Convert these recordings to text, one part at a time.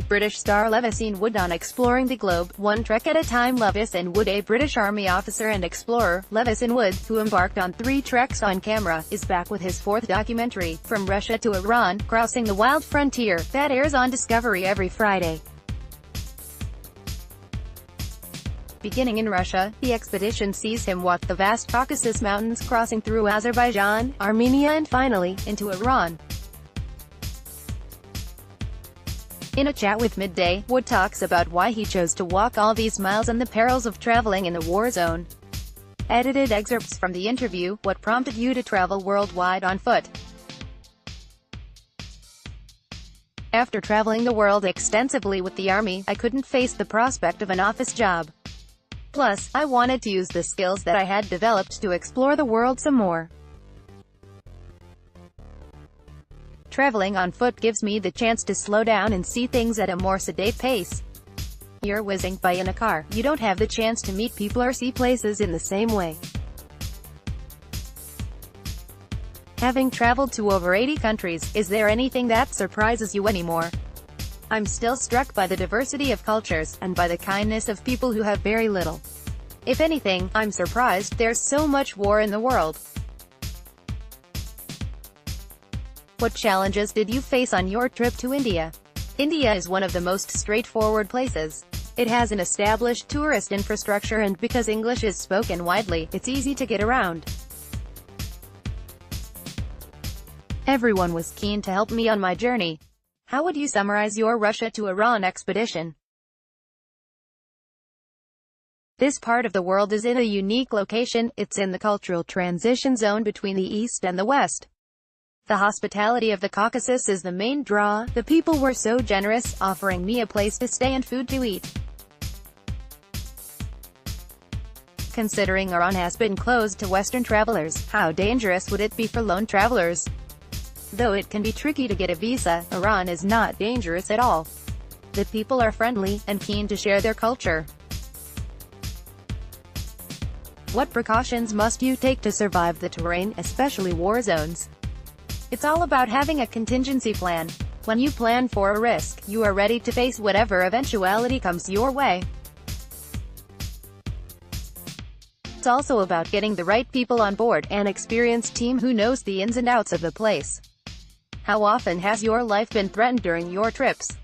British star Levison would on exploring the globe, one trek at a time. Levison Wood, a British Army officer and explorer, Levison Wood, who embarked on 3 treks on camera, is back with his 4th documentary, From Russia to Iran, Crossing the Wild Frontier, that airs on Discovery every Friday. Beginning in Russia, the expedition sees him walk the vast Caucasus Mountains, crossing through Azerbaijan, Armenia and finally, into Iran. In a chat with Midday, Wood talks about why he chose to walk all these miles and the perils of traveling in the war zone. Edited excerpts from the interview: What prompted you to travel worldwide on foot? After traveling the world extensively with the Army, I couldn't face the prospect of an office job. Plus, I wanted to use the skills that I had developed to explore the world some more. Traveling on foot gives me the chance to slow down and see things at a more sedate pace. You're whizzing by in a car, you don't have the chance to meet people or see places in the same way. Having traveled to over 80 countries, is there anything that surprises you anymore? I'm still struck by the diversity of cultures, and by the kindness of people who have very little. If anything, I'm surprised there's so much war in the world. What challenges did you face on your trip to India? India is one of the most straightforward places. It has an established tourist infrastructure, and because English is spoken widely, it's easy to get around. Everyone was keen to help me on my journey. How would you summarize your Russia to Iran expedition? This part of the world is in a unique location. It's in the cultural transition zone between the East and the West. The hospitality of the Caucasus is the main draw. The people were so generous, offering me a place to stay and food to eat. Considering Iran has been closed to Western travelers, how dangerous would it be for lone travelers? Though it can be tricky to get a visa, Iran is not dangerous at all. The people are friendly, and keen to share their culture. What precautions must you take to survive the terrain, especially war zones? It's all about having a contingency plan. When you plan for a risk, you are ready to face whatever eventuality comes your way. It's also about getting the right people on board, an experienced team who knows the ins and outs of the place. How often has your life been threatened during your trips?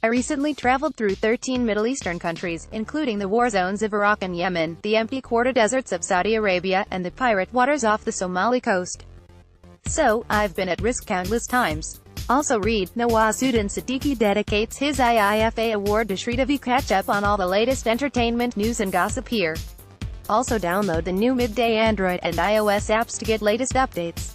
I recently traveled through 13 Middle Eastern countries, including the war zones of Iraq and Yemen, the empty quarter deserts of Saudi Arabia, and the pirate waters off the Somali coast. So, I've been at risk countless times. Also read, Nawazuddin Siddiqui dedicates his IIFA award to Sridevi. Catch up on all the latest entertainment news and gossip here. Also download the new Midday Android and iOS apps to get latest updates.